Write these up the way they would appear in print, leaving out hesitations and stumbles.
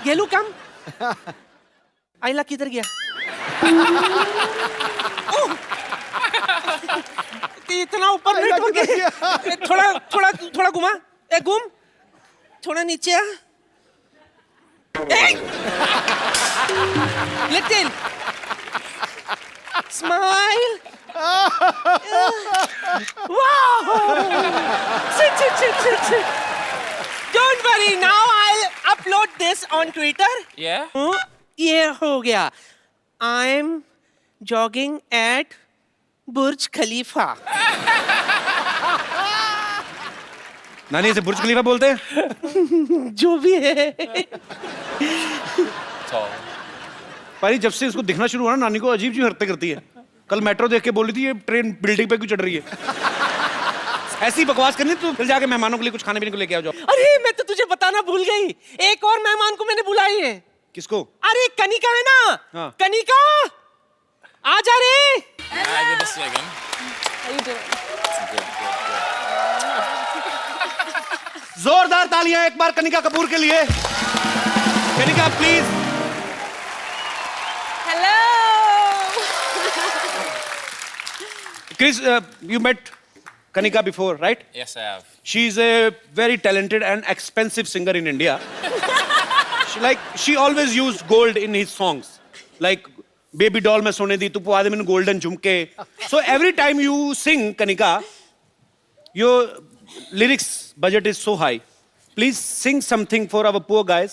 गेलू कम। आइला किधर गया? इतना ऊपर नहीं हो गया। थोड़ा थोड़ा थोड़ा घुमा, घूम थोड़ा नीचे आ। Little smile. वाह! Sit. Don't worry, now I'll upload this on Twitter. Yeah? ये हो गया। I'm jogging at बुर्ज खलीफा। नानी इसे बुर्ज खलीफा बोलते हैं? जो भी है। Tall. पारी जब से इसको दिखना शुरू हुआ ना, नानी को अजीब सी हरकतें करती है। कल मेट्रो देख के बोल रही थी ये ट्रेन बिल्डिंग पे क्यों चढ़ रही है। ऐसी बकवास करनी तो फिर जाके मेहमानों के लिए कुछ खाने पीने को लेके आओ जाओ। अरे मैं तो तुझे बताना भूल गई, एक और मेहमान को मैंने बुलाई है। किसको? अरे कनिका है ना। हाँ। कनिका आ जा रे। Give it a second. How you doing? Good. जोरदार तालियां एक बार कनिका कपूर के लिए। Kanika please. Hello. Chris, you met Kanika before, right? Yes, I have. She's a very talented and expensive singer in India. She always used gold in his songs. Like Baby Doll mein sone di tu puade mein golden jhumke. So every time you sing Kanika, your lyrics budget is so high. Please sing something for our poor guys.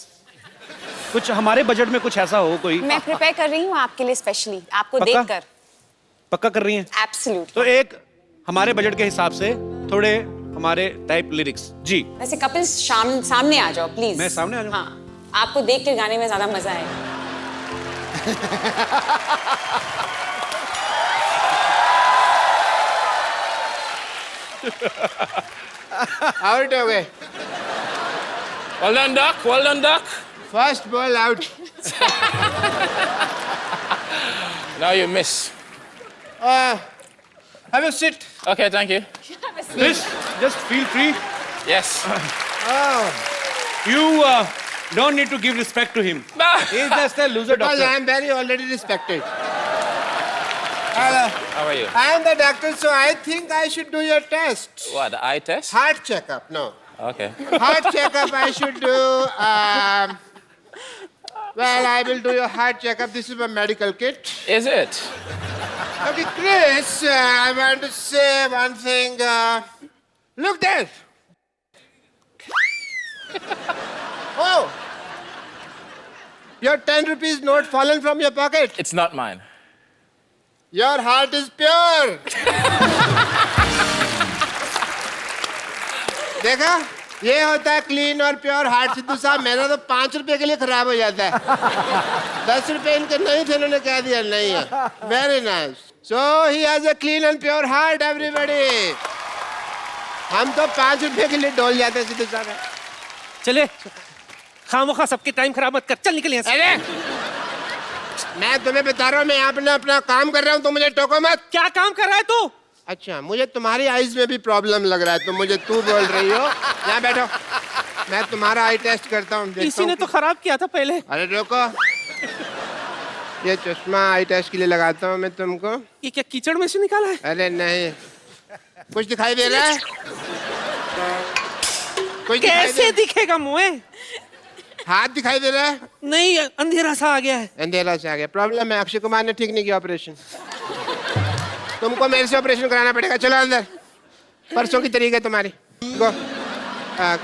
कुछ हमारे budget में कुछ ऐसा हो कोई। मैं prepare कर रही हूँ आपके लिए स्पेशली, आपको पक्का? देखकर। पक्का कर रही हैं? एब्सोल्यूट। तो एक हमारे बजट के हिसाब से थोड़े हमारे टाइप लिरिक्स जी। वैसे कपिल सामने आ जाओ प्लीज। मैं सामने आ जाऊं? हाँ, आपको देख के गाने में ज्यादा मजा आएगा। Out away. Well done, Duck. First ball out. Now you miss. Have a sit. Okay, thank you. Please, just feel free. Yes. You don't need to give respect to him. He's just a loser Because doctor. I am very already respected. Hello. How are you? I am the doctor, so I think I should do your test. What, the eye test? Heart checkup. No. Okay. Heart checkup I should do. Well, I will do your heart checkup. This is my medical kit. Is it? Okay, Chris, I want to say one thing. Look there. Oh. Your 10 rupees note fallen from your pocket. It's not mine. Your heart is pure. देखा, ये होता है clean और pure heart. Sidhu साहब, मेरा तो 5 रुपए के लिए खराब हो जाता है। 10 रुपए इनके नहीं थे, इन्होंने कह दिया नहीं है। Very nice. So he has a clean and pure heart everybody. हम तो 5 रुपए के लिए डोल जाते हैं सिद्धू साहब। चले खामोखा सबके टाइम खराब मत कर, चल निकल यहाँ से। अरे मैं तुम्हें बता रहा हूँ, मैं अपना काम कर रहा हूँ, तो मुझे टोको मत। क्या काम कर रहा है तू? अच्छा, मुझे तुम्हारी आईज में भी प्रॉब्लम लग रहा है, तो मुझे तू बोल रही हो। यहाँ बैठो, मैं तुम्हारा आई टेस्ट करता हूँ। इसी ने तो खराब किया था पहले। अरे रुको, ये चश्मा आई टेस्ट के लिए लगाता हूँ मैं तुमको। ये क्या कीचड़ में से निकाला है? अरे नहीं, कुछ दिखाई दे रहा है? कुछ कैसे दिखेगा मुँह? हाथ दिखाई दे रहा है? नहीं, अंधेरा सा आ गया है। अंधेरा से आ गया। प्रॉब्लम है, अक्षय कुमार ने ठीक नहीं किया ऑपरेशन। तुमको मेरे से ऑपरेशन कराना पड़ेगा। चलो अंदर, परसों की तरीक है तुम्हारी। Go.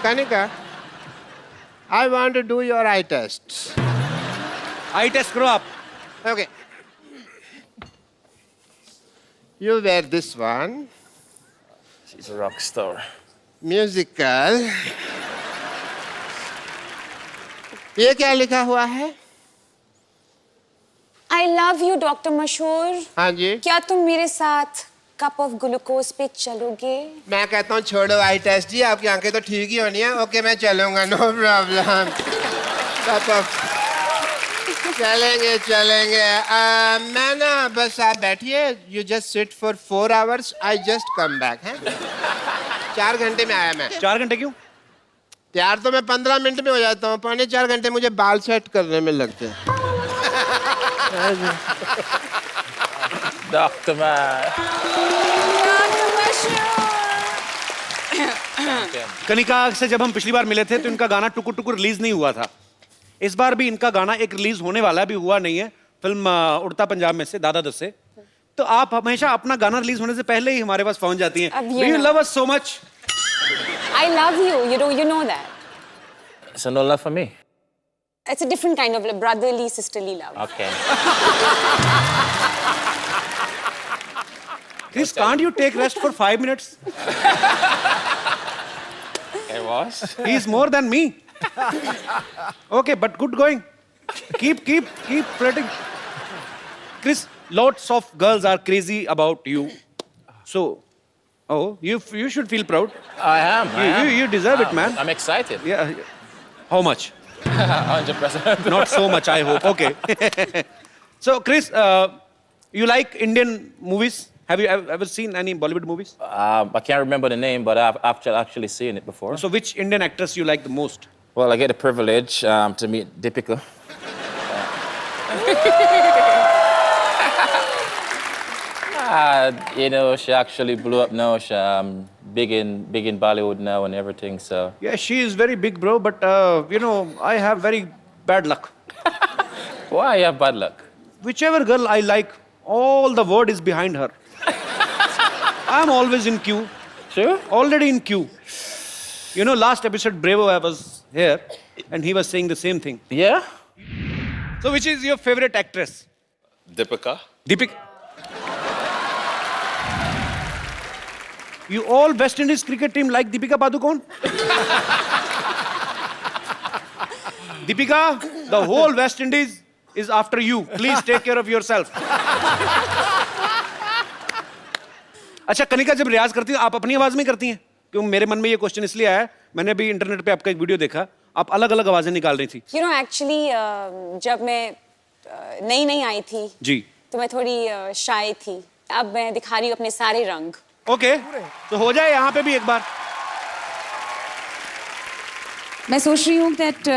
Kanika, I want to do your eye test. Eye test करो आप। Okay, you wear this one. She's a rock star. Musical. ये क्या लिखा हुआ है? I love you, डॉक्टर मशहूर। हाँ जी। क्या तुम मेरे साथ कप ऑफ ग्लूकोज पे चलोगे? मैं कहता हूँ छोड़ो आई टेस्ट जी, आपकी आंखें तो ठीक ही होनी है। ओके, मैं चलूंगा, नो प्रॉब्लम। चलेंगे। मैं ना बस आप बैठिए, you just sit for 4 hours, I just come back है। 4 घंटे में आया मैं। 4 घंटे क्यों? तैयार तो मैं 15 मिनट में हो जाता हूँ, 3.25 घंटे मुझे बाल सेट करने में लगते हैं। Dr. Man. कनिका से जब हम पिछली बार मिले थे तो इनका गाना टुकुर टुकुर रिलीज नहीं हुआ था। इस बार भी इनका गाना एक रिलीज होने वाला है, भी हुआ नहीं है, फिल्म उड़ता पंजाब में से, दादा दस से। तो आप हमेशा अपना गाना रिलीज होने से पहले ही हमारे पास पहुंच जाती हैं। Do you love us so much? I love you. You know that. So no love for me. It's a different kind of love, brotherly, sisterly love. Okay. Chris, can't you take rest for 5 minutes? It was. He's more than me. Okay, but good going. Keep spreading. Chris, lots of girls are crazy about you. So, you should feel proud. I am. You deserve it, man. I'm excited. Yeah. How much? 100%. Not so much, I hope. Okay. So, Chris, you like Indian movies? Have you ever seen any Bollywood movies? I can't remember the name, but I've actually seen it before. So, which Indian actress you like the most? Well, I get the privilege to meet Deepika. You know, she actually blew up now. She's big in Bollywood now and everything. So Yeah, she is very big, bro. But you know, I have very bad luck. why you have bad luck? Whichever girl I like, all the word is behind her. I'm always in queue. Sure. Already in queue. You know, last episode, Brevo, I was here, and he was saying the same thing. Yeah. So, which is your favorite actress? Deepika. Deepika. You all West Indies cricket team like Deepika Padukone? Deepika, the whole West Indies is after you. Please take care of yourself. अच्छा, कनिका जब रियाज करती हो, आप अपनी आवाज में करती हैं? क्यों मेरे मन में ये क्वेश्चन इसलिए आया है, मैंने भी इंटरनेट पे आपका एक वीडियो देखा, आप अलग-अलग आवाजें निकाल रही थी। You know, actually, जब मैं नई आई थी, जी। तो मैं थोड़ी शाय थी। अब मैं दिखा रही हूँ अपने सारे रंग। ओके, तो हो जाए यहाँ पे भी एक बार। मैं सोच रही हूँ that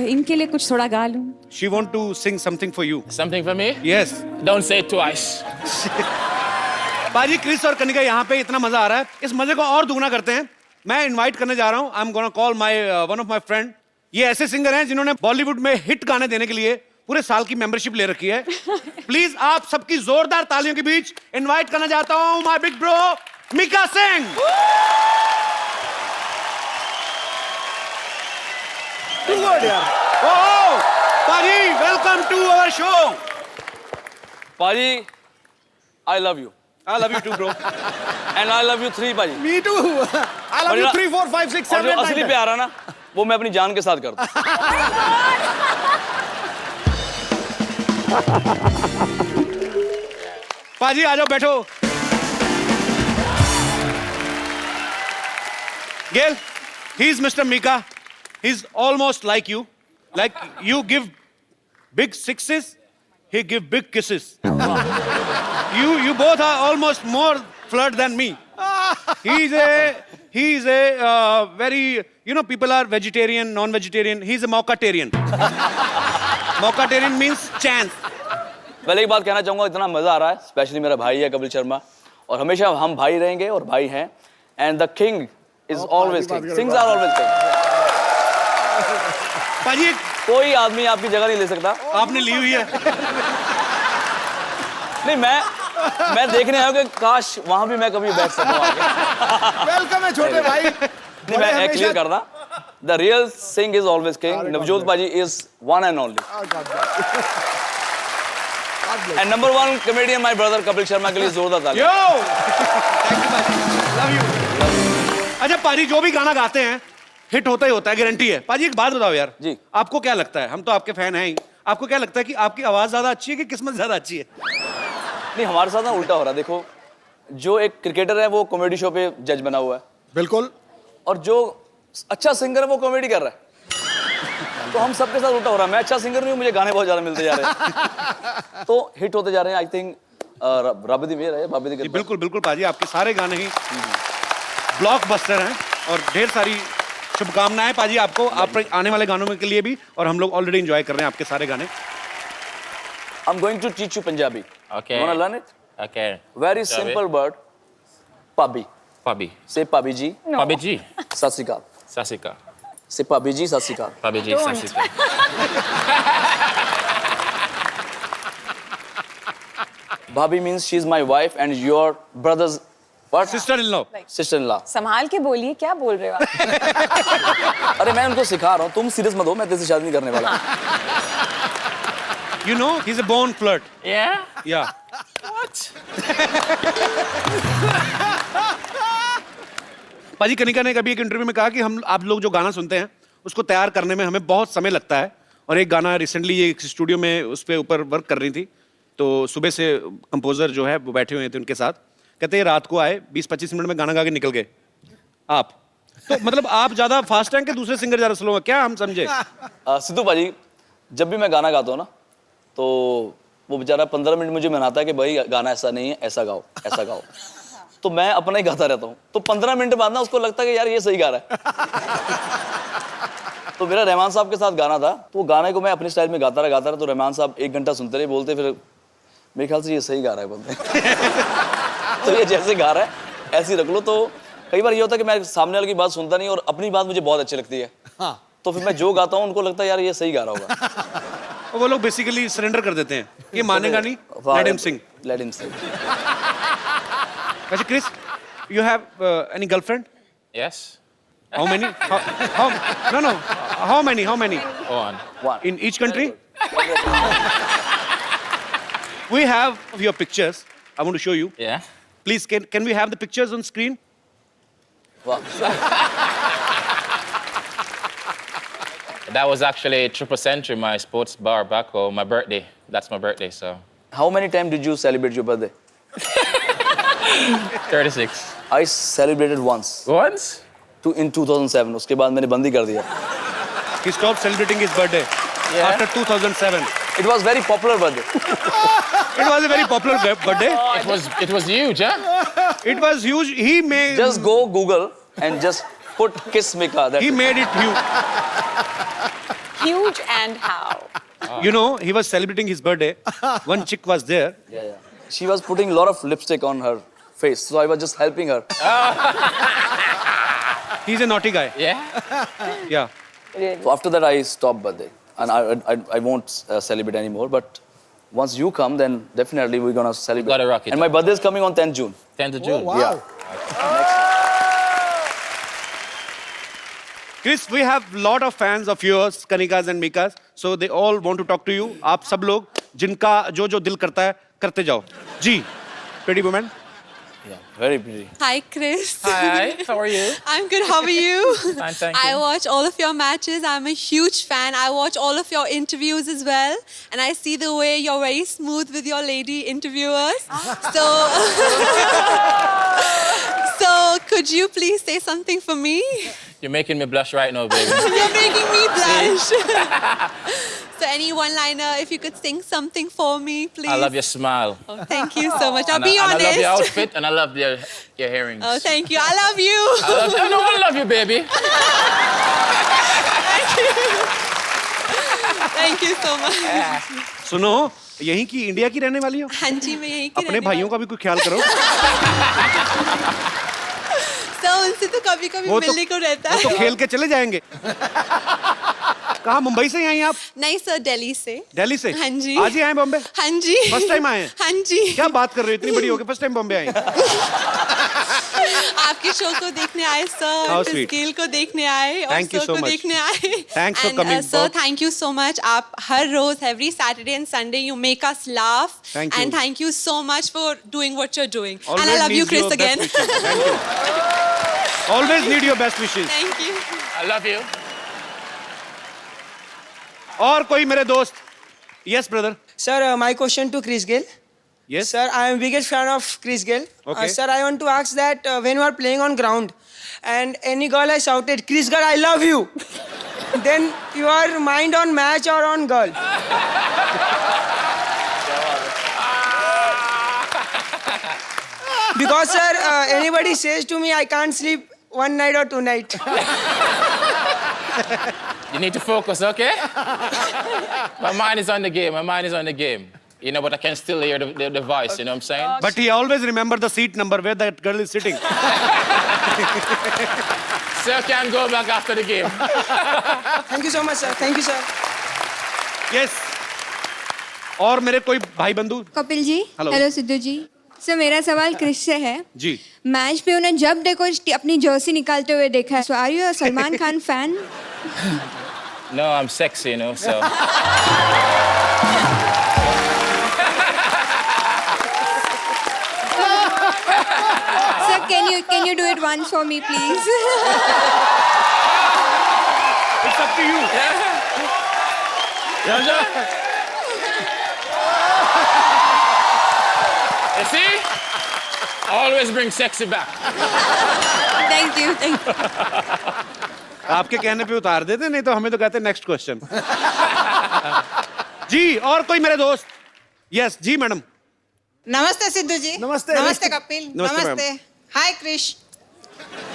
इनके लिए कुछ थोड़ा गा लूँ। She want to sing something for you. Something for me? Yes. Don't say it twice. बाजी, क्रिस और कनिका यहाँ पे इतना मजा आ रहा है, इस मजे को और दुगना करते हैं। मैं इनवाइट करने जा रहा हूँ, I am gonna call one of my friend. ये ऐसे सिंगर हैं जिन्होंने बॉलीवुड में हिट गाने देने के लिए पूरे साल की मेंबरशिप ले रखी है। प्लीज आप सबकी जोरदार तालियों के बीच इनवाइट करना चाहता हूँ my big bro Mika Singh. पाजी, वेलकम टू आवर शो। पाजी, I love you. I love you too, bro. And I love you 3, पाजी। Me too. I love you 3, 4, 5, 6, 7, और जो 8, 9, असली 10. प्यार है ना, वो मैं अपनी जान के साथ करता हूँ। पाजी आ जाओ, बैठो। Gail, he's Mr. Mika. He's almost like you. Like you give big sixes, he give big kisses. You both are almost more flirt than me. He's a very, you know, people are vegetarian, non-vegetarian. He's a Mockatarian. Mockatarian means chance. पहले एक बात कहना चाहूँगा, इतना मजा आ रहा है, specially मेरा भाई है कपिल शर्मा, और हमेशा हम भाई रहेंगे और भाई हैं। And the king is always king. Kings are always king. पाजी, कोई आदमी आपकी जगह नहीं ले सकता। आपने ली हुई है। नहीं, मैं देखने आया हूँ कि काश वहाँ भी मैं कभी बैठ सकूँ आगे। वेलकम है छोटे भाई। नहीं, मैं एक्चुअली करता। The real Singh is always king. Navjot Paji is one and only. And number 1 comedian, my brother Kapil Sharma के लिए जोरदार ताली। Yo! Thank you, पाजी। Love you. अच्छा पाजी, जो भी गाना गाते हैं हिट होता ही होता है, गारंटी है। पाजी एक बात बताओ यार, जी। आपको क्या लगता है, हम तो आपके फैन हैं ही, आपको क्या लगता है कि आपकी आवाज ज्यादा अच्छी है कि किस्मत ज्यादा अच्छी है? नहीं, हमारे साथ ना उल्टा हो रहा है। देखो, जो एक क्रिकेटर है वो कॉमेडी शो पे जज बना हुआ है, बिल्कुल, और जो अच्छा सिंगर है वो कॉमेडी कर रहा है। तो हम सबके साथ उल्टा हो रहा है। मैं अच्छा सिंगर नहीं हूँ, मुझे गाने बहुत ज्यादा मिलते जा रहे हैं, तो हिट होते जा रहे हैं। आई थिंक रब दी मेहर है, बाबे दी कृपा। बिल्कुल बिल्कुल पाजी, आपके सारे गाने ही ब्लॉकबस्टर हैं और ढेर सारी शुभकामनाएं पाजी आपको, आप आने वाले गानों में के लिए भी, और हम लोग ऑलरेडी एंजॉय कर रहे हैं आपके सारे गाने. I'm going to teach you Punjabi. Okay. You wanna learn it? Okay. Very Shall we? simple word. Pabi. Pabi. Say Pabi ji. Pabi ji. Sat Sri Akal. Sasika. Say Pabi ji. Sat Sri Akal. Pabi ji. Sasika. Bhabhi means she's my wife and your brother's what? Sister-in-law. Sister-in-law. संभाल के बोलिए क्या बोल रहे हो आप? अरे मैं उनको सिखा रहा हूँ, तुम सीरियस मत हो, मैं तेरे से शादी नहीं करने वाला. You know, he's a born flirt. Yeah. Yeah. What? पाजी कनिका ने कभी एक इंटरव्यू में कहा कि हम आप लोग जो गाना सुनते हैं उसको तैयार करने में हमें बहुत समय लगता है, और एक गाना रिसेंटली ये एक स्टूडियो में उस पे ऊपर वर्क कर रही थी, तो सुबह से कंपोजर जो है वो बैठे हुए थे उनके साथ, कहते हैं रात को आए 20-25 मिनट में गाना गा के निकल गए. आप तो मतलब आप ज्यादा फास्ट हैं कि दूसरे सिंगर ज्यादा स्लो हैं, क्या हम समझे? सिद्धू पाजी, जब भी मैं गाना गाता हूँ ना, तो वो बेचारा 15 मिनट मुझे मनाता है कि भाई गाना ऐसा नहीं है, ऐसा गाओ, ऐसा गाओ. तो मैं अपना ही गाता रहता हूँ, तो 15 मिनट बाद ना उसको लगता है कि यार ये सही गा रहा है. तो मेरा रहमान साहब के साथ गाना था, तो वो गाने को मैं अपने स्टाइल में गाता रहा, तो रहमान साहब 1 घंटा सुनते रहे, बोलते फिर मेरे ख्याल से ये सही गा रहा है बोलते. तो ये जैसे गा रहा है ऐसे ही रख लो. तो कई बार ये होता है कि मैं सामने वाले की बात सुनता नहीं और अपनी बात मुझे बहुत अच्छी लगती है. तो फिर मैं जो गाता हूँ उनको लगता है यार ये सही गा रहा होगा. और वो लोग बेसिकली सरेंडर कर देते हैं, ये मानेगा नहीं, लेट हिम सिंग. Let him sing. वैसे Chris, you have any girlfriend? Yes. How many? No. How many? One. One. In each country? We have your pictures. I want to show you. Yeah. Please, can we have the pictures on screen? Wow. That was actually Triple Century, my sports bar back home. My birthday. That's my birthday, so. How many times did you celebrate your birthday? 36. I celebrated once. Once? In 2007. उसके बाद मैंने बंदी कर दिया. He stopped celebrating his birthday after 2007. It was very popular birthday. It was a very popular birthday. It was huge, huh? It was huge. He made. Just go Google and just put Kiss Mika. He made it huge. Huge and how? You know, he was celebrating his birthday. One chick was there. Yeah. She was putting a lot of lipstick on her face, so I was just helping her. He's a naughty guy. Yeah. Yeah. So after that, I stopped birthday, and I won't celebrate anymore. But once you come, then definitely we're gonna celebrate. Gotta rock it. And my birthday is coming on 10th June. 10th of June. Yeah. Chris, we have lot of fans of yours, Kanikas and Mikas. So they all want to talk to you. आप सब लोग जिनका जो दिल करता है करते जाओ. जी, pretty woman. Yeah. Very pretty. Hi, Chris. Hi, how are you? I'm good. How are you? Fine, thank I you. watch all of your matches. I'm a huge fan. I watch all of your interviews as well. And I see the way you're very smooth with your lady interviewers. So could you please say something for me? You're making me blush right now, baby. You're making me blush. So any one-liner, if you could sing something for me, please. I love your smile. Oh, thank you so much. Now And be honest. I love your outfit and I love your earrings. Oh, thank you. I love you. I love you, baby. Thank you so much. सुनो, यहीं की India की रहने वाली हो? हाँ जी, मैं यहीं की अपने रहने भाइयों का भी कोई ख्याल करो. तो उनसे तो कभी-कभी वो तो- मिलने को रहता वो तो है। खेल के चले जाएंगे. कहाँ, मुंबई से ही आई आप? नहीं सर, दिल्ली से। दिल्ली से? हाँ जी। आज ही आए बॉम्बे? हाँ जी। First time आए हैं? हाँ जी। क्या बात कर रहे हो, इतनी बड़ी हो गई, फर्स्ट टाइम बॉम्बे आई. आपके शो को देखने आए How सर, sweet. स्केल को देखने आए और Thank you सर so को much. देखने आए. Thanks for coming. Sir, thank you so much. आप हर रोज every Saturday and Sunday you make us laugh Thank you. And thank you so much for doing what you are doing. And Always I love you needs Chris your best again. wishes. Thank you. Always need your best wishes. Thank you. I love you. और कोई मेरे दोस्त? Yes, brother. Sir, my question to Chris Gayle. Yes. Sir, I am biggest fan of Chris Gayle. Okay. Sir, I want to ask that when you are playing on ground and any girl has shouted, Chris Gayle, I love you. Then your mind on match or on girl? Because sir, anybody says to me, I can't sleep one night or two night. You need to focus, okay? My mind is on the game. My mind is on the game. You know, but I can still hear the voice, you know what I'm saying? But he always remember the seat number where that girl is sitting. Sir can go back after the game. Thank you so much, sir. Thank you, sir. Yes. और मेरे कोई भाई बंधु? Kapil ji, Hello. Hello Sidhu जी। Sir मेरा सवाल क्रिश से है। जी। Match पे उन्हें जब देखो अपनी जर्सी निकालते हुए देखा है। So are you a Salman Khan fan? No, I'm sexy, you know, so. Sir, can you do it once for me, please? It's up to you. You see? Always bring sexy back. Thank you. आपके कहने पे उतार देते, नहीं तो हमें तो कहते नेक्स्ट क्वेश्चन। जी, और कोई मेरे दोस्त? यस जी मैडम। नमस्ते सिद्धू जी। नमस्ते। नमस्ते कपिल। नमस्ते, नमस्ते। हाय क्रिश।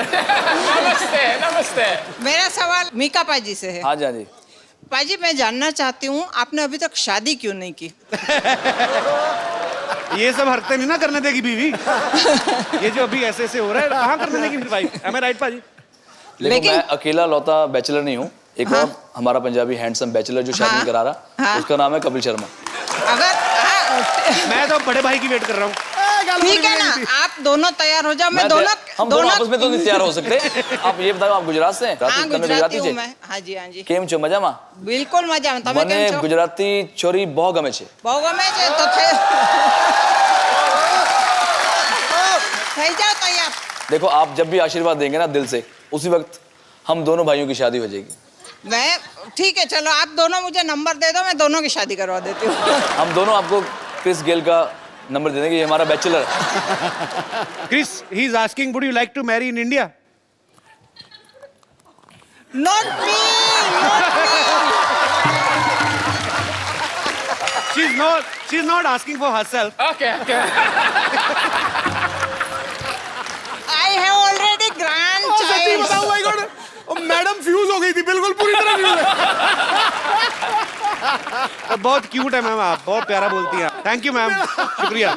Namaste, namaste. मेरा सवाल मीका पाजी से है। हाँ जी, हाँ जी। पाजी मैं जानना चाहती हूँ आपने अभी तक शादी क्यों नहीं की? ये सब हरकतें नहीं ना करने देगी बीवी। ये जो अभी ऐसे ऐसे हो रहा है, कहाँ करने देगी फिर वाइफ? Am I right पाजी? लेकिन मैं अकेला लौता बैचलर नहीं हूँ। एक हाँ। और हमारा पंजाबी हैंडसम बैचलर जो शादी हाँ। करा रहा, हाँ। उसका नाम है कपिल शर्मा। अगर मैं तो बड़े भाई की वेट कर रहा हूँ। ठीक है ना, आप दोनों तैयार हो जाओ। मैं दोनों हम दोनों आपस में तो नहीं तैयार हो सकते। आप ये बताओ, आप गुजरात से हैं? हाँ गुजराती हूँ છે? मैं। हाँ जी हाँ जी। કેમ છો મજામાં? बिल्कुल मजा में। તમે મને કેમ છો? ગુજરાતી છોરી બહુ ગમે છે। બહુ ગમે છે તો થઈ જાઓ તૈયાર। देखो, आप जब भी आशीर्वाद देंगे ना दिल से, उसी वक्त हम दोनों भाइयों की शादी हो जाएगी। मैं ठीक है, चलो आप दोनों मुझे नंबर दे दो, मैं दोनों की शादी करवा देती हूँ। हम दोनों आपको क्रिस गेल का नंबर दे देंगे, ये हमारा बैचलर है। Chris, he is asking, would you like to marry in India? Not me, not me. She's not asking for herself. Okay, okay. I have already grandchild. Madam fuse हो गई थी, बिल्कुल पूरी तरह फ्यूज है। बहुत क्यूट है मैम, आप बहुत प्यारा बोलती हैं। थैंक यू मैम, शुक्रिया।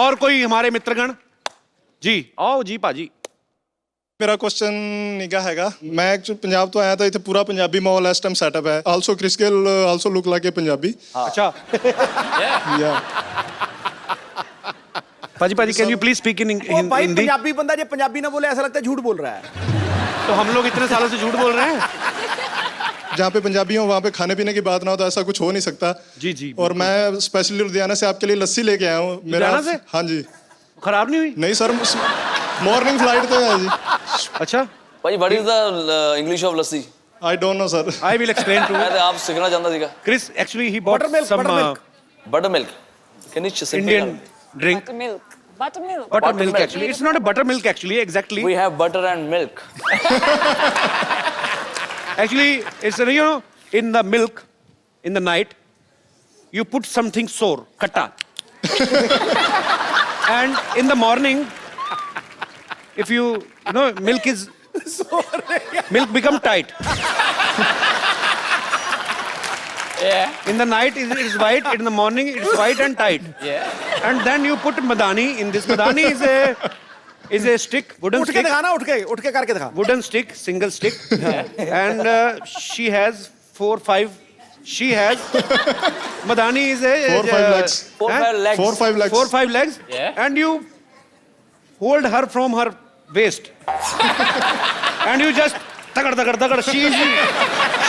और कोई हमारे मित्रगण? जी आओ जी पाजी। ਮੇਰਾ ਕੁਐਸਚਨ ਨਿਗਾ ਹੈਗਾ, ਮੈਂ ਐਕਚੁਅਲੀ ਪੰਜਾਬ ਤੋਂ ਆਇਆ ਤਾਂ ਇੱਥੇ ਪੂਰਾ ਪੰਜਾਬੀ ਮਾਹੌਲ ਇਸ ਟਾਈਮ ਸੈਟਅਪ ਹੈ। Also Chris Gayle also look like a Punjabi. अच्छा ਯਾ पाजी पाजी can you please speak in Hindi? Punjabi बंदा जो पंजाबी ना बोले ऐसा लगता है झूठ बोल रहा है। तो हम लोग इतने सालों से झूठ बोल रहे हैं। जहाँ पे पंजाबी हो वहाँ पे खाने पीने की बात ना हो तो ऐसा कुछ हो नहीं सकता। जी जी। और मैं स्पेशली लुधियाना से आपके लिए लस्सी लेके आया हूँ। लुधियाना से? हाँ जी। खराब नहीं हुई? नहीं सर, मॉर्निंग फ्लाइट तो है जी। अच्छा भाई, what is the English of lassi? I don't know sir. I will explain to you. मैं तो आप सीखना चाहता सीखा। Chris, actually he bought some Buttermilk. Can you just Indian drink. Buttermilk. Buttermilk actually. It's not a buttermilk actually, exactly. We have butter and milk. Actually, it's you know, in the milk, in the night, you put something sour, katta. And in the morning, if you know, milk become tight. Yeah. In the night it is white, in the morning it's white and tight. Yeah. And then you put madani in this. Madani is a stick, wooden उठ के stick. दिखाना, उठ के करके दिखा। Wooden stick, single stick. And she has 4-5. She has madani is a 4-5 legs. 4-5 legs. 4-5 legs. 4-5 legs. Yeah. And you hold her from her waist. And you just tagad.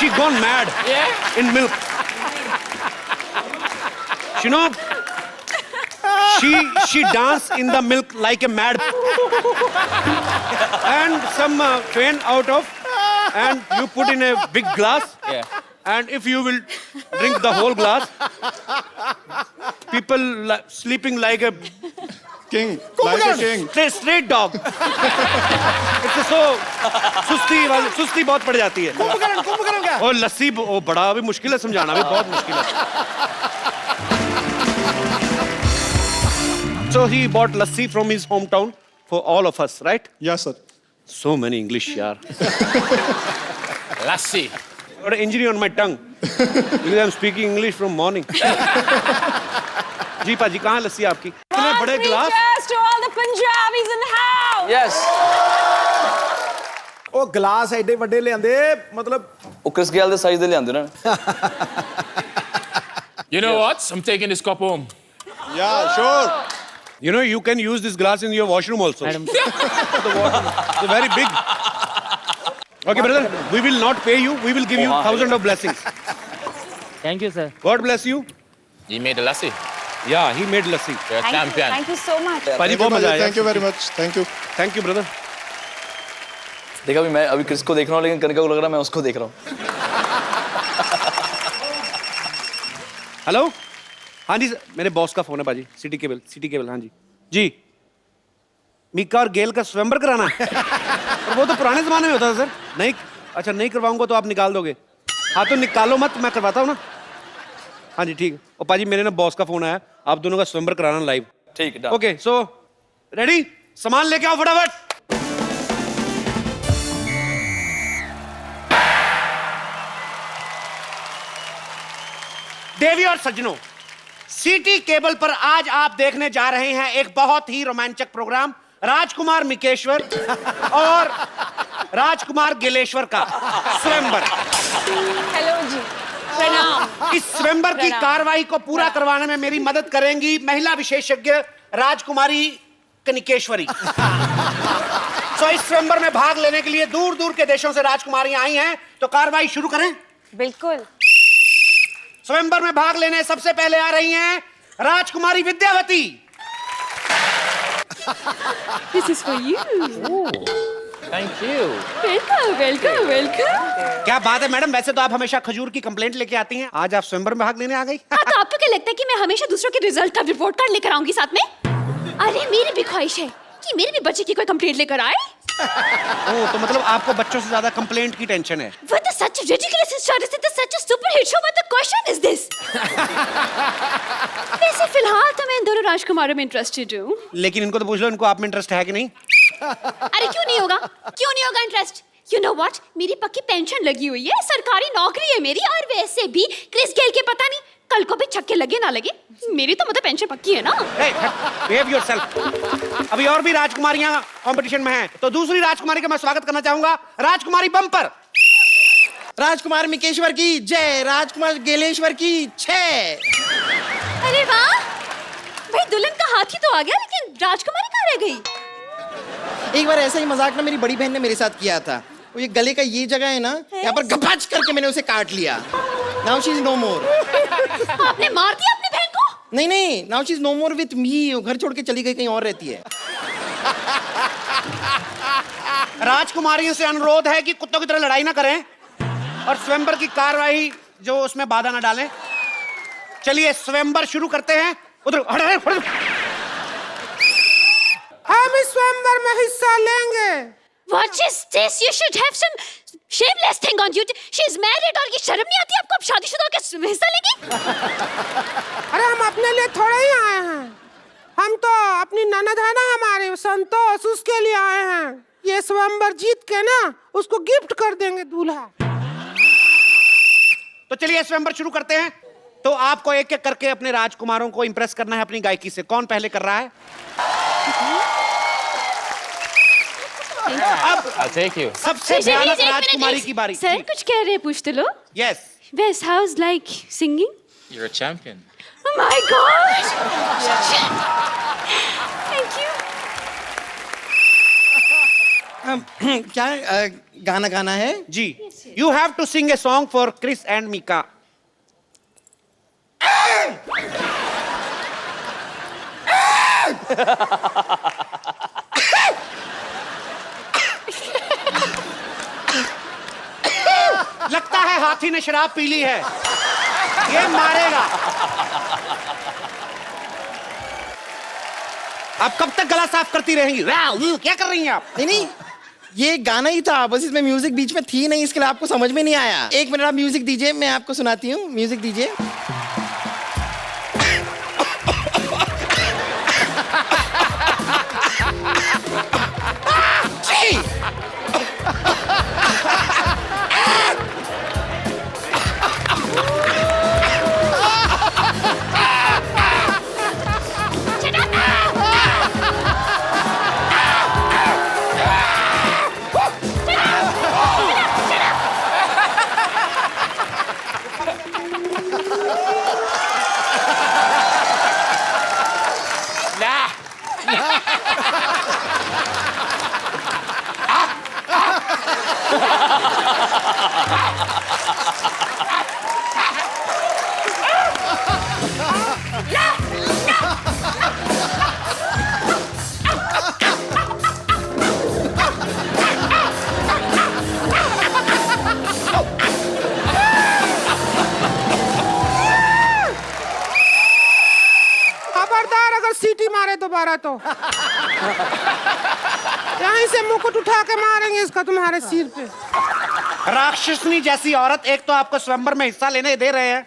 She gone mad. Yeah. In milk. You know, she danced in the milk like a mad. And some train out of, and you put in a big glass. Yeah. And if you will drink the whole glass, people sleeping like a King, like a king. straight dog. It's so सुस्ती बहुत पड़ जाती है। कुंभकर्ण क्या? और लस्सी वो बड़ा भी मुश्किल है समझाना, भी बहुत मुश्किल है। So he bought lassi from his hometown for all of us, right? Yes sir. So many English, yaar. Lassie. Got an injury on my tongue because I'm speaking English from morning. जी पाजी कहाँ लस्सी आपकी? इतने बड़े गिलास? Cheers to all the Punjabis in the house. Yes. ਉਹ glass ਐਡੇ ਵੱਡੇ ਲਿਆਂਦੇ ਮਤਲਬ ਉਹ ਕ੍ਰਿਸ ਗੇਲ ਦੇ ਸਾਈਜ਼ ਦੇ ਲਿਆਂਦੇ ਨਾ You know what? I'm taking this cup home. Yeah, sure. You know, you can use this glass in your washroom also. It's very big. Okay, brother, we will not pay you. We will give you thousands of blessings. Thank you, sir. God bless you. You made the lassie. Yeah, he made lassi. You're a champion. Thank you so much. पाजी बहुत मजा आया. Thank you very much. Thank you. Thank you, brother. देखा भी मैं अभी Chris को देख रहा हूँ लेकिन कनिका को लग रहा है मैं उसको देख रहा हूँ हेलो हाँ जी मेरे बॉस का फोन है बाजी सिटी केबल हाँ जी जी मीका और गेल का स्वयंवर कराना है पर वो तो पुराने जमाने में होता था सर नहीं अच्छा नहीं करवाऊंगा तो आप निकाल दोगे हाँ तो निकालो मत मैं करवाता हूँ ना हाँ जी ठीक और पाजी मेरे ना बॉस का फोन आया आप दोनों का स्वयंवर कराना लाइव ठीक है ओके सो रेडी सामान लेके आओ फटाफट देवी और सज्जनों सिटी केबल पर आज आप देखने जा रहे हैं एक बहुत ही रोमांचक प्रोग्राम राजकुमार मिकेश्वर और राजकुमार गिलेश्वर का स्वयंवर हेलो जी प्रणाम इस स्वयंवर की कार्रवाई को पूरा करवाने में मेरी मदद करेंगी महिला विशेषज्ञ राजकुमारी कनिकेश्वरी तो इस स्वयंवर में भाग लेने के लिए दूर दूर के देशों से राजकुमारियां आई हैं तो कार्रवाई शुरू करें बिल्कुल स्वयंवर में भाग लेने सबसे पहले आ रही हैं राजकुमारी Vidyavati This is for you. Thank you. Welcome. क्या बात है मैडम वैसे तो आप हमेशा खजूर की कंप्लेंट लेके आती हैं आज आप स्वयंवर में भाग लेने आ गई हाँ, तो आपको क्या लगता है कि मैं हमेशा दूसरों के रिजल्ट का रिपोर्ट कार्ड लेकर आऊंगी साथ में? अरे मेरी भी ख्वाहिश है कि मेरे भी बच्चे की कोई कंप्लेंट लेकर आए। ओह तो मतलब आपको बच्चों से ज्यादा कंप्लेंट की टेंशन है With such a ridiculous status in such a super hit show, what the question is this? वैसे फिलहाल तो मैं इन दोनों राजकुमारों में इंटरेस्टेड हूँ। लेकिन इनको तो पूछ लो इनको आप में इंटरेस्ट है कि नहीं अरे क्यों नहीं होगा इंटरेस्ट? You know what? मेरी पक्की पेंशन लगी हुई है सरकारी नौकरी है मेरी और वैसे भी क्रिस गेल के पता नहीं कल को भी छक्के लगे ना लगे मेरी तो मतलब पेंशन पक्की है ना बिहेव योरसेल्फ अभी और भी राजकुमारियां कंपटीशन में हैं तो दूसरी राजकुमारी का मैं स्वागत करना चाहूंगा राजकुमारी बम्पर राजकुमार मिकेश्वर की जय राजकुमार गेलेश्वर की छह अरे वाह भाई दुल्हन का हाथी तो आ गया लेकिन राजकुमारी कहाँ रह गई? एक बार ऐसा ही मजाक ना मेरी बड़ी बहन ने मेरे साथ किया था वो ये गले का ये जगह है ना यहाँ पर गपाच करके मैंने उसे काट लिया now she is no more आपने मार दिया अपनी बहन को? नहीं now she is no more with me घर छोड़ के चली गई कहीं और रहती है राजकुमारियों से अनुरोध है कि कुत्तों की तरह लड़ाई ना करें और स्वयंवर की कार्रवाई जो उसमें बाधा ना डालें चलिए स्वयंवर शुरू करते हैं उधर हम इस स्वयंवर में हिस्सा लेंगे What is this? You should have some shameless thing on you. She's married और ये शर्म नहीं आती आपको अब शादीशुदा होकर हिस्सा लेगी? अरे हम अपने लिए थोड़े ही आए हैं हम तो अपनी ननद है ना हमारे संतोष उसके लिए आए हैं ये स्वयंवर जीत के ना उसको गिफ्ट कर देंगे दूल्हा तो चलिए स्वयंवर शुरू करते हैं तो आपको एक एक करके अपने राजकुमारों को इंप्रेस करना है अपनी गायकी से कौन पहले कर रहा है अब I'll take you. सबसे भयानक राजकुमारी की बारी सर कुछ कह रहे हैं पूछते लो yes Wes, how's like singing? You're a champion. Oh my God! Thank you. क्या गाना गाना है जी you have to sing a song for Chris and Mika लगता है हाथी ने शराब पी ली है ये मारेगा आप कब तक गला साफ करती रहेंगी क्या कर रही हैं आप नहीं ये गाना ही था बस इसमें म्यूजिक बीच में थी नहीं इसके लिए आपको समझ में नहीं आया एक मिनट आप म्यूजिक दीजिए मैं आपको सुनाती हूँ म्यूजिक दीजिए खबरदार अगर सीटी मारे दोबारा तो यहीं से मुकुट उठा के मारेंगे इसका तुम्हारे सिर पे। राक्षसनी जैसी औरत, एक तो आपको स्वयंवर में हिस्सा लेने दे रहे हैं,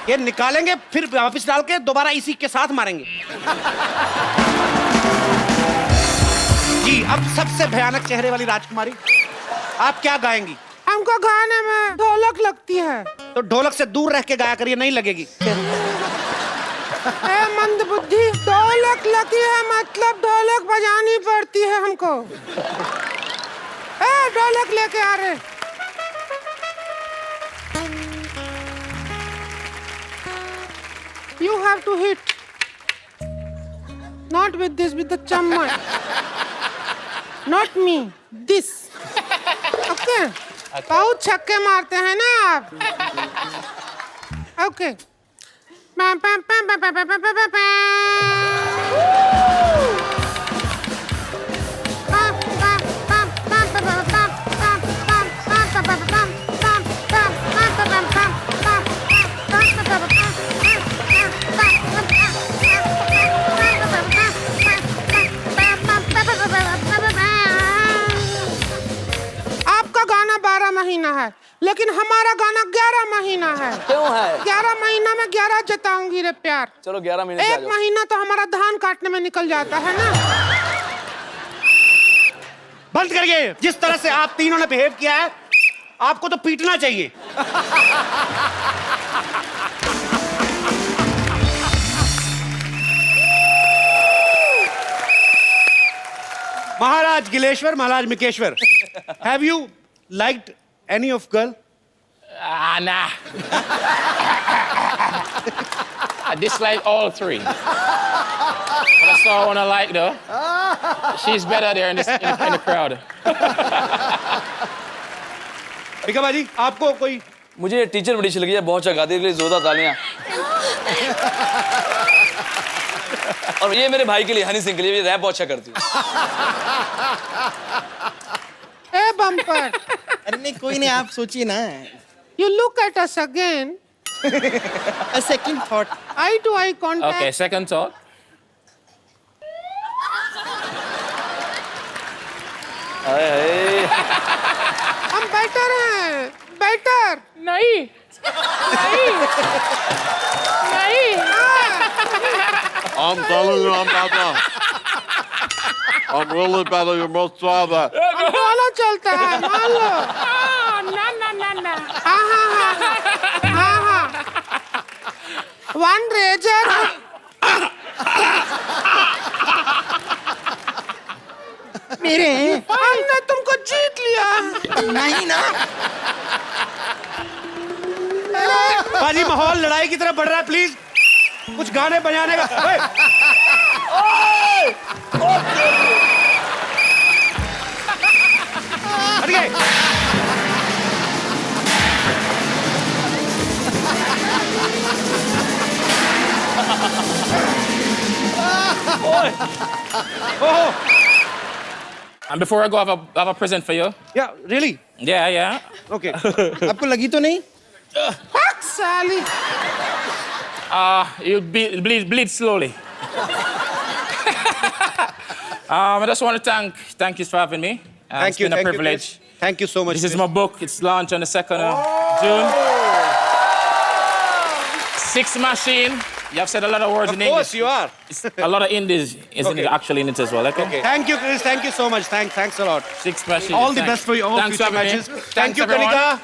ये निकालेंगे फिर वापस डाल के दोबारा इसी के साथ मारेंगे। जी, अब सबसे भयानक चेहरे वाली राजकुमारी, आप क्या गाएंगी? हमको गाने में ढोलक लगती है। तो ढोलक से दूर रह के गाया करिए, नहीं लगेगी। ए मंद बुद्धि, ढोलक लगी है मतलब ढोलक बजानी पड़ती है हमको। ए ढोलक लेके आ रहे। You have to hit. Not with this, with the chamman. Not me. This. Okay. बहुत छक्के मारते हैं ना आप। Okay. Pam pam pam pam pam pam pam pam आपका गाना 12 महीना है, लेकिन हमारा गाना 11 महीना है। क्यों है? 11 महीना में 11 जताऊंगी रे प्यार। चलो 11 महीने से आ एक जाओ। महीना तो हमारा धान काटने में निकल जाता है ना। बंद करिए। जिस तरह से आप तीनों ने बिहेव किया है, आपको तो पीटना चाहिए। महाराज गिलेश्वर, महाराज मिकेश्वर, have you liked any of girl? Nah. I dislike all three. But I saw one I like though. She's better there in the crowd. Mika भाजी, आपको कोई? मुझे टीचर बड़ी अच्छी लगी है, बहुत अच्छा गाती है, जोरदार तालियां। और ये मेरे भाई के लिए, हनी सिंह के लिए, ये रैप बहुत अच्छा करती है। ए बम्पर। अरे नहीं, कोई नहीं, आप सोचिए ना। You look at us again. A second thought. Eye to eye contact. Okay, second thought. हम बेटर हैं, बेटर। नहीं। I'm telling you, I'm better. I'm really better. You must try that. दोनों चलता है, मान लो। हाँ। One razor. मेरे हमने तुमको जीत लिया। नहीं ना। बाजी, माहौल लड़ाई की तरफ बढ़ रहा है, प्लीज कुछ गाने बजाने का। हट गए। And before I go, I have a present for you. Yeah, really? Yeah. Okay. आपको लगी तो नहीं? Fuck साली। You bleed slowly. I just want to thank you for having me. It's been a privilege. Thank you so much. This is my book. It's launched on the 2nd of June. Six Machine. You have said a lot of words in English. Of course you are. A lot of Indies is actually in it as well. Okay. Thank you, Chris. Thank you so much. Thanks a lot. Six Machine. All the best for you. All Thanks future for having me. matches. Thanks, Thank you, everyone. Kanika.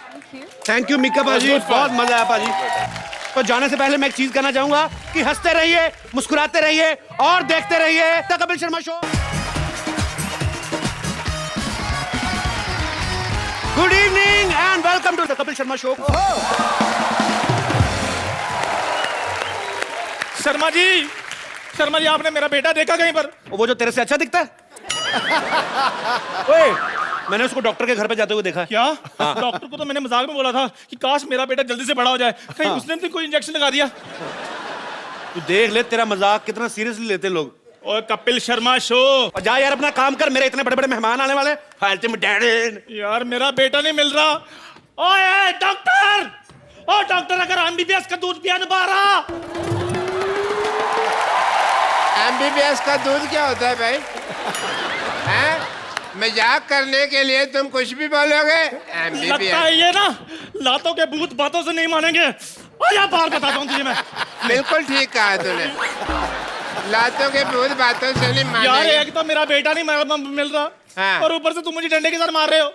Thank you, Mika Baji. good fun. बहुत मजा आया पाजी। तो जाने से पहले मैं एक चीज कहना चाहूंगा कि हंसते रहिए, मुस्कुराते रहिए और देखते रहिए the Kapil Sharma show. Good evening and welcome to the Kapil Sharma show. Sharma ji, आपने मेरा बेटा देखा कहीं पर? वो जो तेरे से अच्छा दिखता है? ओए, मैंने उसको डॉक्टर के घर पे जाते हुए देखा है। क्या? डॉक्टर को तो मैंने मजाक में बोला था कि काश मेरा बेटा जल्दी से बड़ा हो जाए, कहीं उसने तो कोई इंजेक्शन लगा दिया। तू देख ले तेरा मजाक कितना सीरियसली लेते लोग। और कपिल शर्मा शो। और जा यार अपना काम कर, मेरे इतने बड़े बड़े मेहमान आने वाले। फालतू में डैडी। यार मेरा बेटा नहीं मिल रहा। ओए डॉक्टर, ओ डॉक्टर, अगर एमबीबीएस का दूध पिया नहीं पा रहा। एमबीबीएस का दूध क्या होता है भाई? हैं? मजाक करने के लिए तुम कुछ भी बोलोगे। लगता है ये ना लातों के भूत बातों से नहीं मानेंगे। आया बाहर बताता हूँ तुझे मैं। बिल्कुल ठीक कहा तूने, लातों के भूत बातों से नहीं मानेंगे। यार एक तो मेरा बेटा नहीं मिल रहा, हाँ। और ऊपर से तुम मुझे डंडे के साथ मार रहे हो।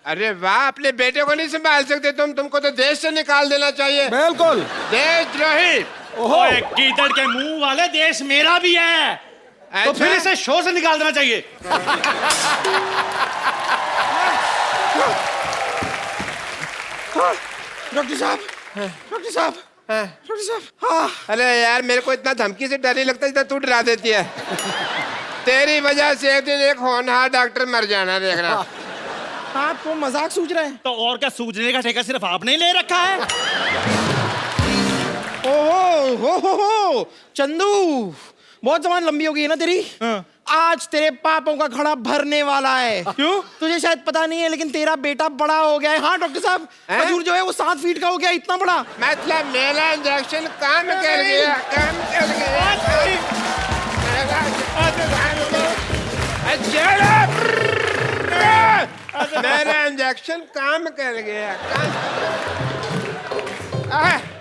अरे वाह, अपने बेटे को नहीं संभाल सकते तुमको तो देश से निकाल देना चाहिए। बिल्कुल देशद्रोही। ओए गीदड़ के मुंह वाले, देश मेरा भी है। तो फिर इसे शो से निकाल देना चाहिए। डॉक्टर साहब, डॉक्टर साहब, डॉक्टर साहब। हाँ। अरे यार मेरे को इतना धमकी से डर नहीं लगता जितना तू डरा देती है। तेरी वजह से एक दिन एक होनहार डॉक्टर मर जाना, देखना। आप तो मजाक सूझ रहे हैं। तो और क्या, सूझने का ठेका सिर्फ आपने ही ले रखा है। ओहो हो चंदू, बहुत जबान लंबी हो गई है ना तेरी। आज तेरे पापों का घड़ा भरने वाला है। क्यों? तुझे शायद पता नहीं है लेकिन तेरा बेटा बड़ा हो गया है। हाँ डॉक्टर साहब, खजूर जो है वो 7 फीट का हो गया, इतना बड़ा। मतलब मेरा इंजेक्शन काम कर गया, काम कर गया। मेरा इंजेक्शन काम कर गया।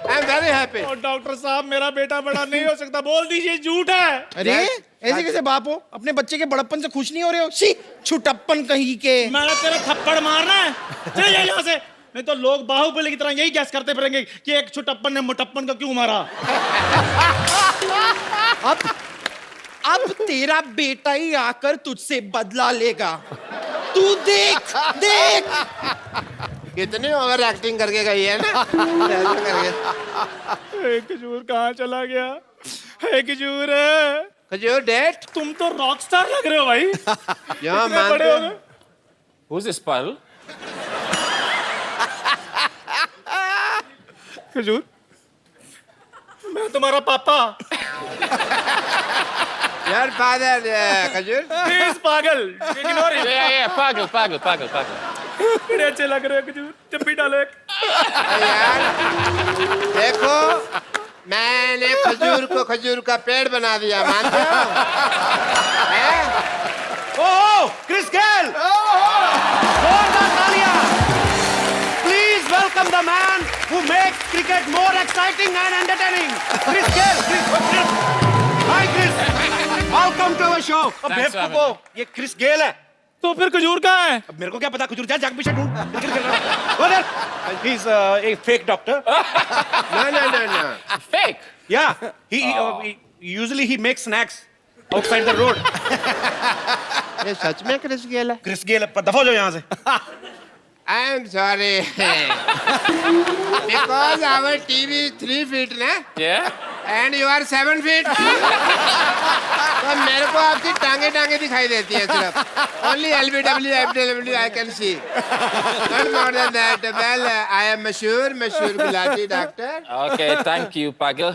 I am very happy. और डॉक्टर साहब मेरा बेटा बड़ा नहीं हो सकता, बोल दीजिए झूठ है। अरे ऐसे कैसे बाप हो, अपने बच्चे के बड़प्पन से खुश नहीं हो रहे हो? शी, छुटप्पन कहीं के। मैंने तेरा थप्पड़ मारना है, चल जा यहाँ से, नहीं तो लोग बाहुबली की तरह यही गैस करते फिरेंगे कि एक छुटप्पन ने मुटप्पन का क्यों मारा। अब तेरा बेटा ही आकर तुझसे बदला लेगा, तू देख देख। कितनी ओवर एक्टिंग करके गई है ना। खजूर कहाँ चला गया? खजूर, खजूर डेट, तुम तो रॉक स्टार लग रहे हो भाई। यहाँ बड़े हो गए। Who's this Pal? खजूर, मैं तुम्हारा पापा। यार फादर खजूर। प्लीज पागल, इग्नोर हिम। Yeah, पागल। बड़े अच्छे लग रहे हो खजूर, जब भी डालो एक। यार देखो, मैंने खजूर को खजूर का पेड़ बना दिया, मानते हो? ओह क्रिस गेल, जोरदार तालियां। Please welcome the man who makes cricket more exciting and entertaining. Chris Gayle. Hi Chris. Welcome to our show. अब बेवकूफो, ये क्रिस गेल है। तो फिर खजूर कहाँ है? अब मेरे को क्या पता, खजूर जा जाके पीछे ढूंढ। उधर। He's a fake doctor. No. Fake? Yeah. He usually he makes snacks outside the road. ये सच में क्रिस गेल है? क्रिस गेल, दफा हो जाओ यहाँ से। I am sorry. Because our TV is 3 feet ना? Yeah? And you are 7 feet. तो मेरे को आपकी टांगे दिखाई देती है सिर्फ। Only LBW, FW I can see. Not more than that. Well, I am Mashur Gulati doctor. Okay, thank you, Pagal.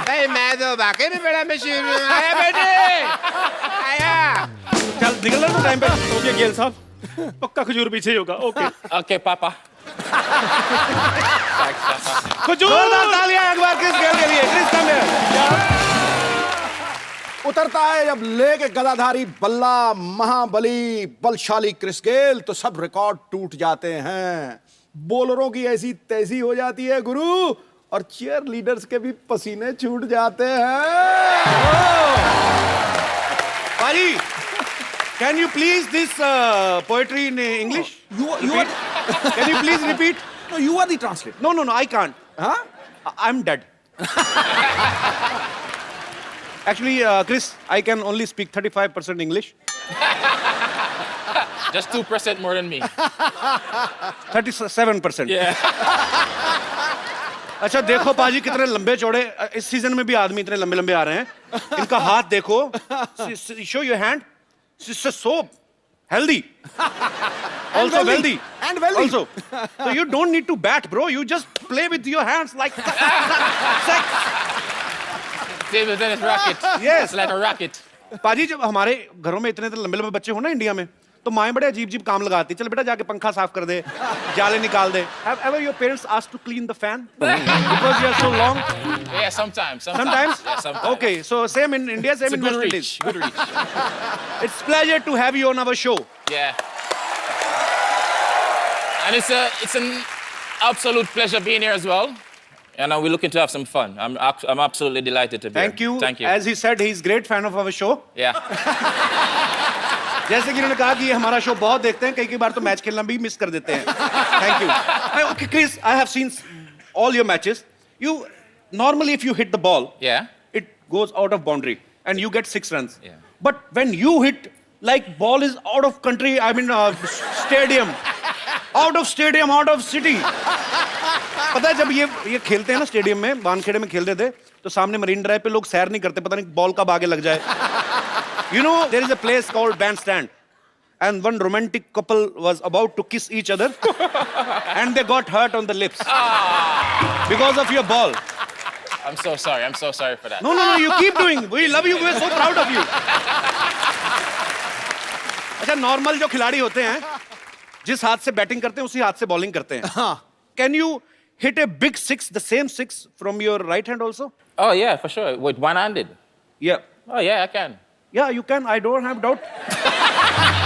भाई मैं तो वाकई में बड़ा मशहूर हूँ। आया बेटे, आया। चल निकल रहा टाइम पे। ओके गेल साहब, पक्का खजूर पीछे ही होगा। Okay Okay, Papa. खजूर। जोरदार तालियां एक बार क्रिस गेल के लिए। क्रिस कम है। उतरता है जब लेके गदाधारी बल्ला महाबली बलशाली क्रिस गेल, तो सब रिकॉर्ड टूट जाते हैं। बॉलरों की ऐसी तैसी हो जाती है गुरु, और चीयर लीडर्स के भी पसीने छूट जाते हैं। Paji, can you please this poetry in English? You are. Can you please repeat? No, you are the translator. No, I can't. Huh? I'm dead. Actually, Chris, I can only speak 35% English. Just 2% more than me. 37%. Yeah. अच्छा देखो पाजी कितने लंबे चौड़े, इस season में भी आदमी इतने लंबे लंबे आ रहे हैं। इनका हाथ देखो. Show your hand. It's just so healthy. Also wealthy. And wealthy. Also. So you don't need to bat, bro. You just play with your hands like sex. Table tennis racket. Yes. It's like a racket. पाजी जब हमारे घरों में इतने लंबे लंबे बच्चे हो ना इंडिया में तो माएं बड़े अजीब अजीब काम लगाती चल बेटा जाके पंखा साफ कर दे जाले निकाल दे Have ever your parents asked to clean the fan because you are so long? Yeah, sometimes. Sometimes? Yeah, sometimes. Okay, so same in India, same It's a in good West reach. Indies. Good reach. It's pleasure to have you on our show. Yeah. And it's an absolute pleasure being here as well. And we're looking to have some fun. I'm absolutely delighted to be Thank here. you. Thank you. As he said, he's great fan of our show. Yeah. जैसे कि उन्होंने कहा कि ये हमारा show बहुत देखते हैं कई बार तो मैच खेलना भी मिस कर देते हैं thank you okay Chris I have seen all your matches you normally if you hit the ball Yeah. it goes out of boundary and you get 6 runs but when you hit like ball is out of country I mean stadium out of city पता है जब ये खेलते हैं ना stadium में वानखेड़े में खेलते थे तो सामने मरीन ड्राइव पे लोग सैर नहीं करते पता नहीं बॉल कब आगे लग जाए You know, there is a place called Bandstand. And one romantic couple was about to kiss each other. And they got hurt on the lips. Because of your ball. I'm so sorry. I'm so sorry for that. No, you keep doing. We love you. We're so proud of you. अच्छा, normal जो खिलाड़ी होते हैं, जिस हाथ से batting करते हैं, उसी हाथ से बॉलिंग करते हैं. Can you hit a big six, the same six, from your right hand also? Oh, yeah, for sure. With one-handed? Yeah. Oh, yeah, I can. Yeah, you can. I don't have doubt.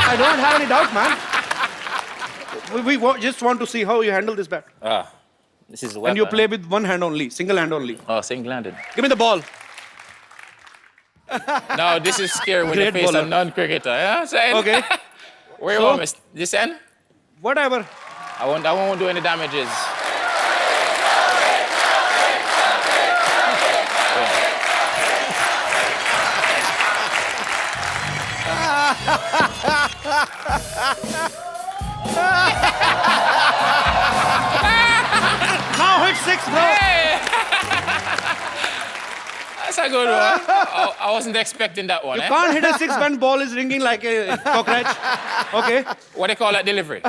I don't have any doubt, man. We just want to see how you handle this bat. This is a And weapon. you play with one hand only, single hand only. Oh, single-handed. Give me the ball. No, this is scary when you Great face bowler. a non-cricketer. You know what I'm saying? Okay. Where you So- want me? This end? Whatever. I won't do any damages. Now hit six, bro. That's a good one. I wasn't expecting that one. You can't hit a six when ball is ringing like a cockroach. Okay. What do you call that delivery?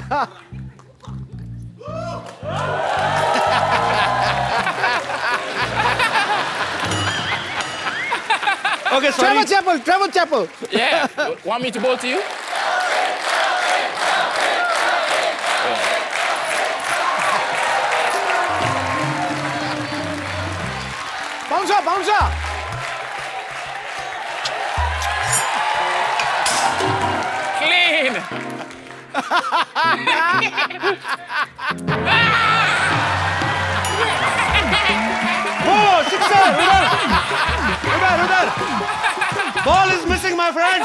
Okay, sorry. Trevor Chappell. Yeah. Want me to bowl to you? Bouncer. Clean. Oh, sixer. Udar. Ball is missing, my friend.